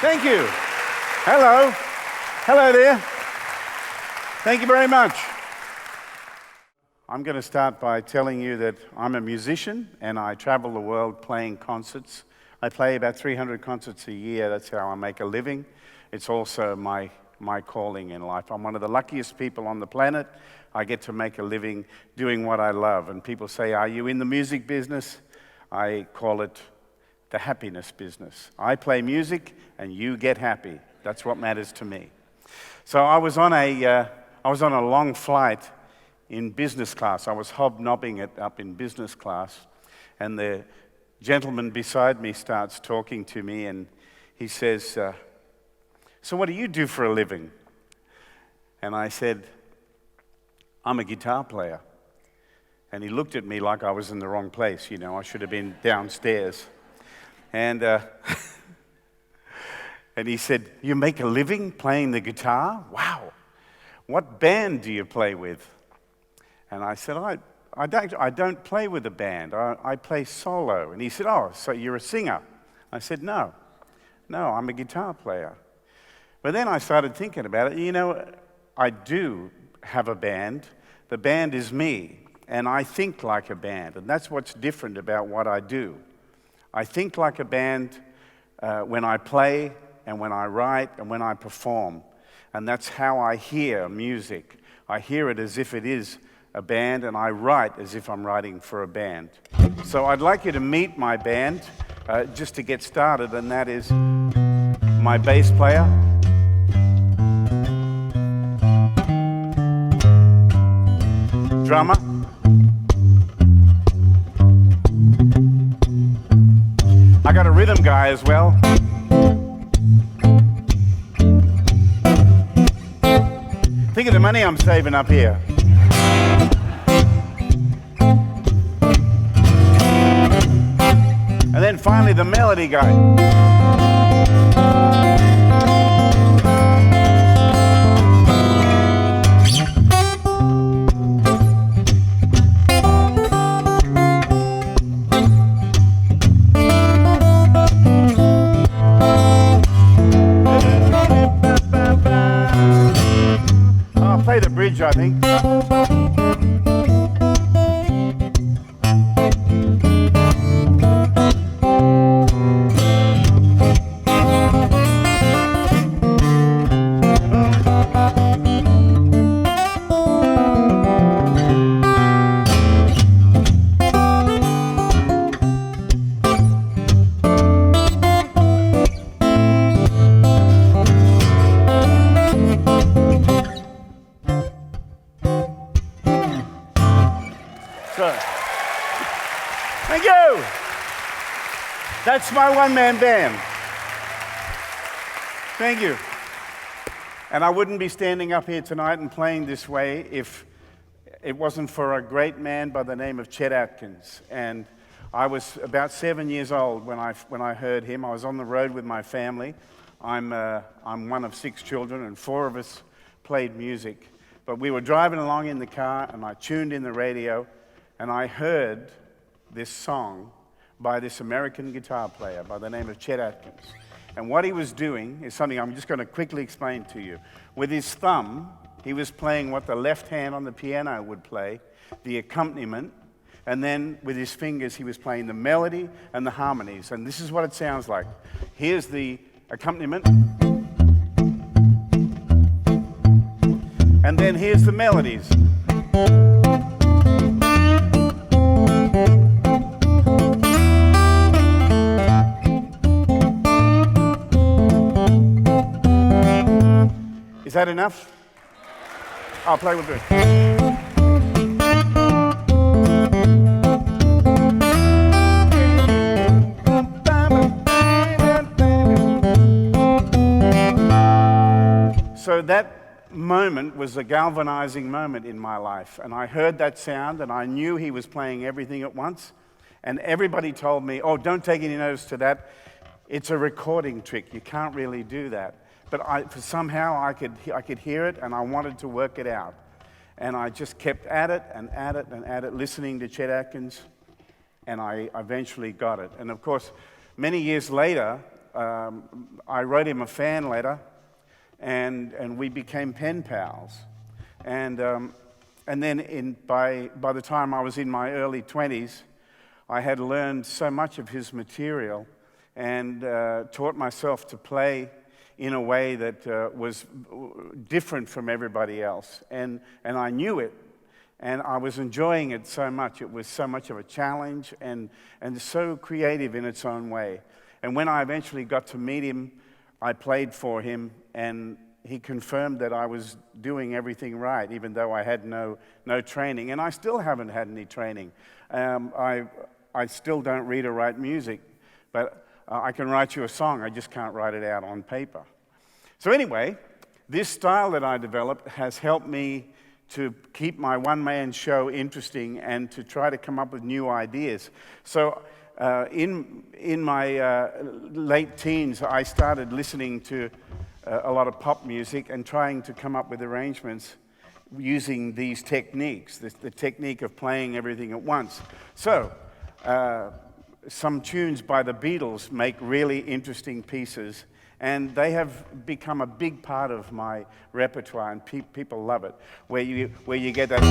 Thank you. Hello. Hello there. Thank you very much. I'm going to start by telling you that I'm a musician and I travel the world playing concerts. I play about 300 concerts a year. That's how I make a living. It's also my calling in life. I'm one of the luckiest people on the planet. I get to make a living doing what I love. And people say, are you in the music business? I call it the happiness business. I play music and you get happy. That's what matters to me. So I was on a long flight in business class. I was hobnobbing it up in business class, and the gentleman beside me starts talking to me, and he says, so what do you do for a living? And I said, I'm a guitar player. And he looked at me like I was in the wrong place, you know, I should have been downstairs. And and he said, you make a living playing the guitar? Wow. What band do you play with? And I said, I don't play with a band. I play solo. And he said, oh, so you're a singer? I said, no, I'm a guitar player. But then I started thinking about it. You know, I do have a band. The band is me, and I think like a band. And that's what's different about what I do. I think like a band when I play and when I write and when I perform. And that's how I hear music. I hear it as if it is a band, and I write as if I'm writing for a band. So I'd like you to meet my band just to get started, and that is my bass player, drummer, I got a rhythm guy as well. Think of the money I'm saving up here. And then finally, the melody guy. I'll play the bridge, I think. Thank you. That's my one-man band. Thank you. And I wouldn't be standing up here tonight and playing this way if it wasn't for a great man by the name of Chet Atkins. And I was about 7 years old when I heard him. I was on the road with my family. I'm one of 6 children, and 4 of us played music. But we were driving along in the car, and I tuned in the radio, and I heard this song by this American guitar player by the name of Chet Atkins. And what he was doing is something I'm just going to quickly explain to you. With his thumb, he was playing what the left hand on the piano would play, the accompaniment, and then with his fingers he was playing the melody and the harmonies. And this is what it sounds like. Here's the accompaniment. And then here's the melodies. Is that enough? I'll play with it. So that moment was a galvanizing moment in my life. And I heard that sound, and I knew he was playing everything at once. And everybody told me, oh, don't take any notice to that. It's a recording trick. You can't really do that. But somehow I could hear it, and I wanted to work it out. And I just kept at it and at it and at it, listening to Chet Atkins, and I eventually got it. And of course, many years later, I wrote him a fan letter, and we became pen pals. And then by the time I was in my early 20s, I had learned so much of his material and taught myself to play in a way that was different from everybody else. And I knew it, and I was enjoying it so much. It was so much of a challenge and so creative in its own way. And when I eventually got to meet him, I played for him, and he confirmed that I was doing everything right, even though I had no training. And I still haven't had any training. I still don't read or write music, but I can write you a song. I just can't write it out on paper. So anyway, this style that I developed has helped me to keep my one-man show interesting and to try to come up with new ideas. So in my late teens, I started listening to a lot of pop music and trying to come up with arrangements using these techniques, the technique of playing everything at once. So some tunes by the Beatles make really interesting pieces, and they have become a big part of my repertoire, and people love it, where you get that.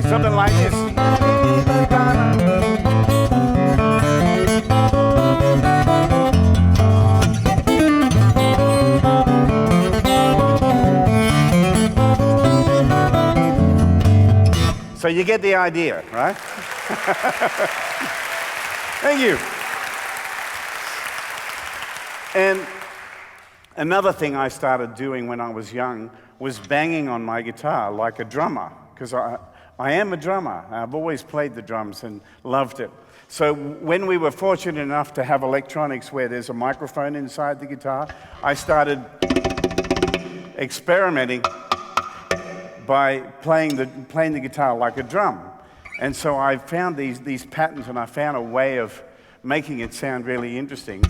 Something like this. So you get the idea, right? Thank you. And another thing I started doing when I was young was banging on my guitar like a drummer, because I am a drummer. I've always played the drums and loved it. So when we were fortunate enough to have electronics where there's a microphone inside the guitar, I started experimenting by playing the guitar like a drum. And so I found these patterns, and I found a way of making it sound really interesting.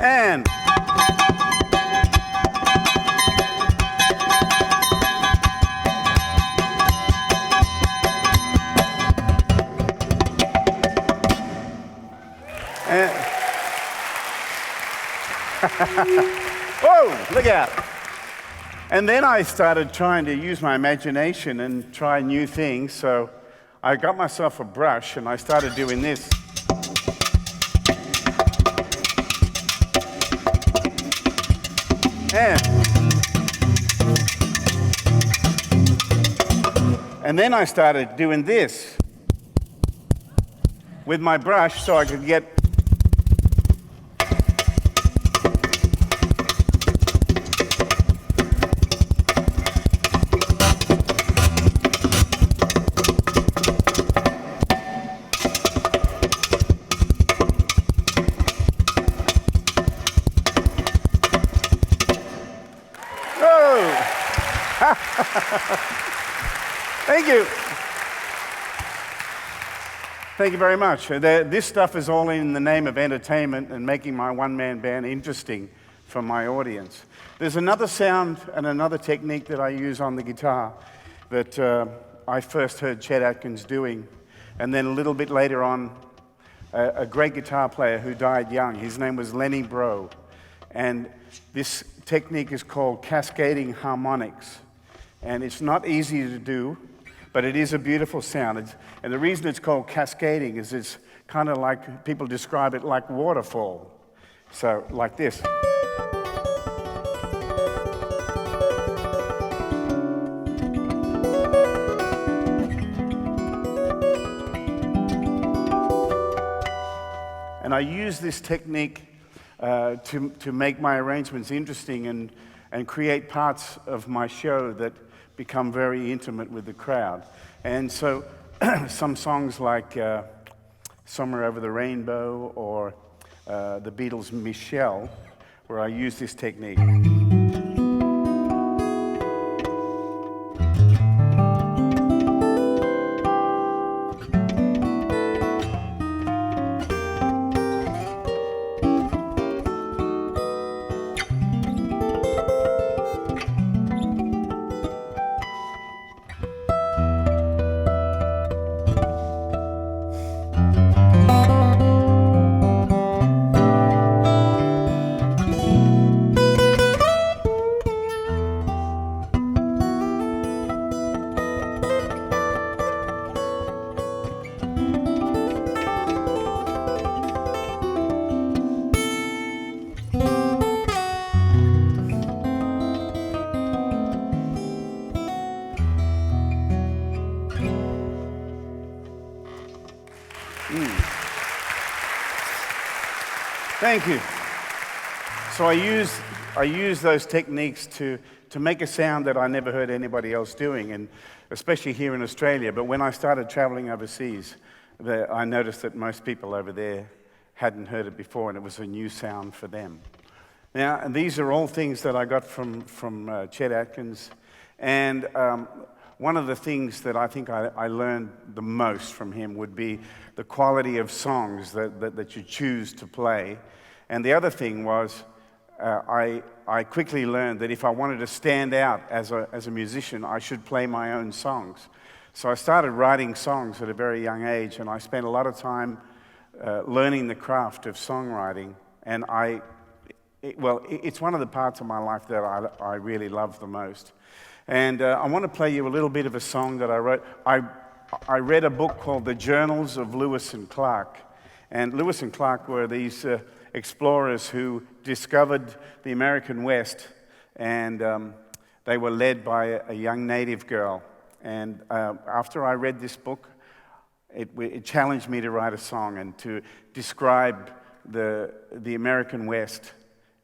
And whoa, look out. And then I started trying to use my imagination and try new things. So I got myself a brush and I started doing this. And then I started doing this with my brush so I could get Thank you. Thank you very much. This stuff is all in the name of entertainment and making my one-man band interesting for my audience. There's another sound and another technique that I use on the guitar that I first heard Chet Atkins doing, and then a little bit later on, a great guitar player who died young. His name was Lenny Breau, and this technique is called cascading harmonics. And it's not easy to do, but it is a beautiful sound. And the reason it's called cascading is it's kind of like, people describe it like waterfall. So, like this. And I use this technique to make my arrangements interesting and create parts of my show that become very intimate with the crowd. And so some songs like Somewhere Over the Rainbow or the Beatles' Michelle, where I use this technique. Thank you. So I use those techniques to make a sound that I never heard anybody else doing, and especially here in Australia. But when I started traveling overseas, I noticed that most people over there hadn't heard it before, and it was a new sound for them. Now, and these are all things that I got from Chet Atkins, and one of the things that I think I learned the most from him would be the quality of songs that you choose to play. And the other thing was, I quickly learned that if I wanted to stand out as a musician, I should play my own songs. So I started writing songs at a very young age, and I spent a lot of time learning the craft of songwriting. And it's one of the parts of my life that I really love the most. And I want to play you a little bit of a song that I wrote. I read a book called The Journals of Lewis and Clark. And Lewis and Clark were these explorers who discovered the American West, and they were led by a young native girl. And after I read this book, it challenged me to write a song and to describe the American West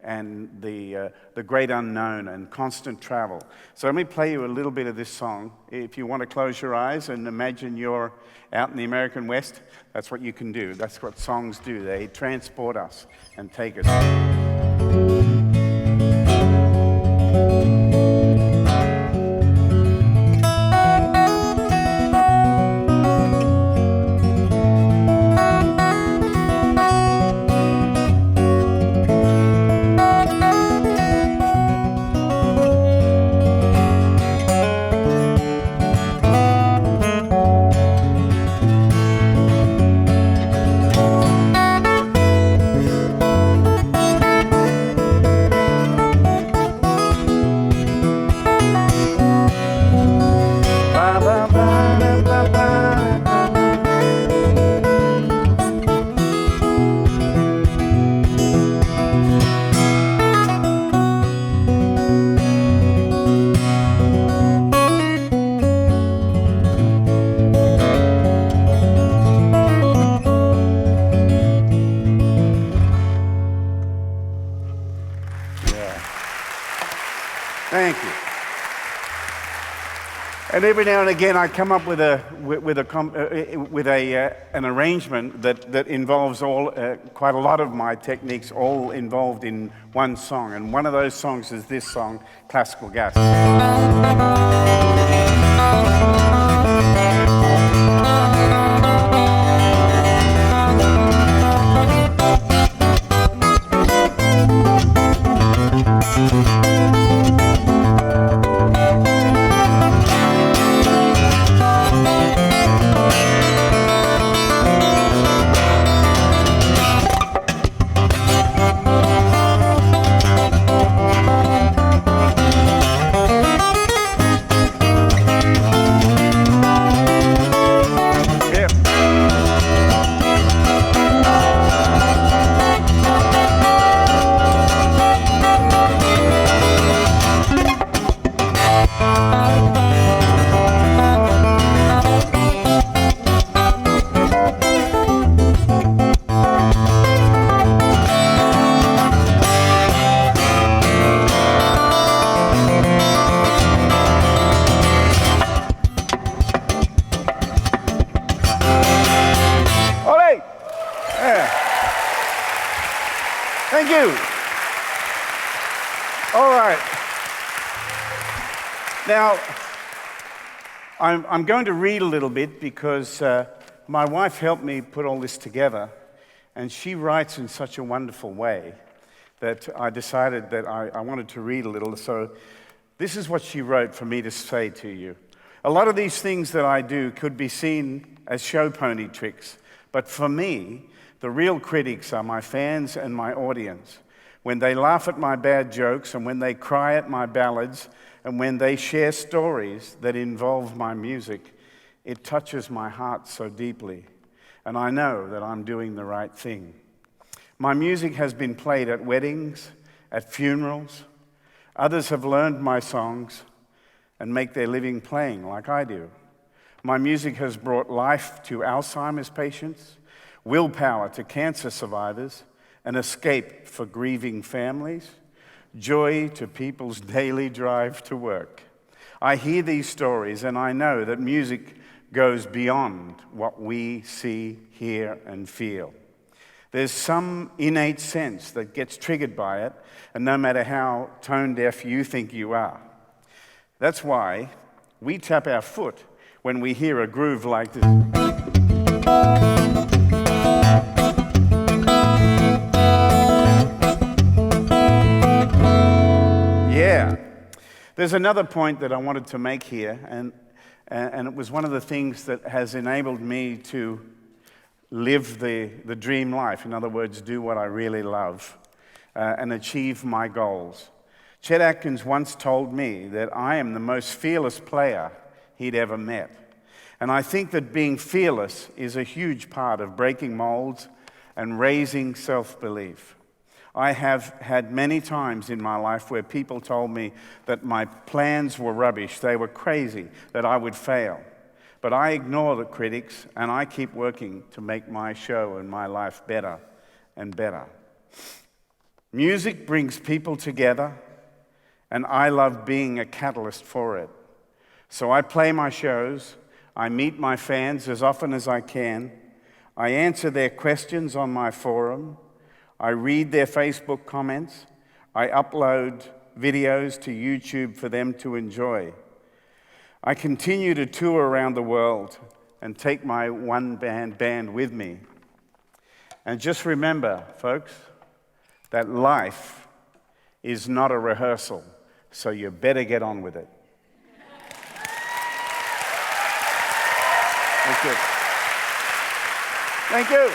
and the great unknown and constant travel. So let me play you a little bit of this song. If you want to close your eyes and imagine you're out in the American West, that's what you can do. That's what songs do. They transport us and take us. Thank you. And every now and again, I come up with an arrangement that involves quite a lot of my techniques, all involved in one song. And one of those songs is this song, Classical Gas. Thank you. All right. Now, I'm going to read a little bit because my wife helped me put all this together, and she writes in such a wonderful way that I decided that I wanted to read a little. So this is what she wrote for me to say to you. A lot of these things that I do could be seen as show pony tricks, but for me, the real critics are my fans and my audience. When they laugh at my bad jokes, and when they cry at my ballads, and when they share stories that involve my music, it touches my heart so deeply, and I know that I'm doing the right thing. My music has been played at weddings, at funerals. Others have learned my songs and make their living playing like I do. My music has brought life to Alzheimer's patients, willpower to cancer survivors, an escape for grieving families, joy to people's daily drive to work. I hear these stories and I know that music goes beyond what we see, hear, and feel. There's some innate sense that gets triggered by it, and no matter how tone-deaf you think you are. That's why we tap our foot when we hear a groove like this. Yeah. There's another point that I wanted to make here, and it was one of the things that has enabled me to live the dream life. In other words, do what I really love and achieve my goals. Chet Atkins once told me that I am the most fearless player he'd ever met. And I think that being fearless is a huge part of breaking molds and raising self-belief. I have had many times in my life where people told me that my plans were rubbish, they were crazy, that I would fail. But I ignore the critics, and I keep working to make my show and my life better and better. Music brings people together, and I love being a catalyst for it. So I play my shows, I meet my fans as often as I can, I answer their questions on my forum, I read their Facebook comments, I upload videos to YouTube for them to enjoy. I continue to tour around the world and take my one-band band with me. And just remember, folks, that life is not a rehearsal, so you better get on with it. Thank you. Thank you.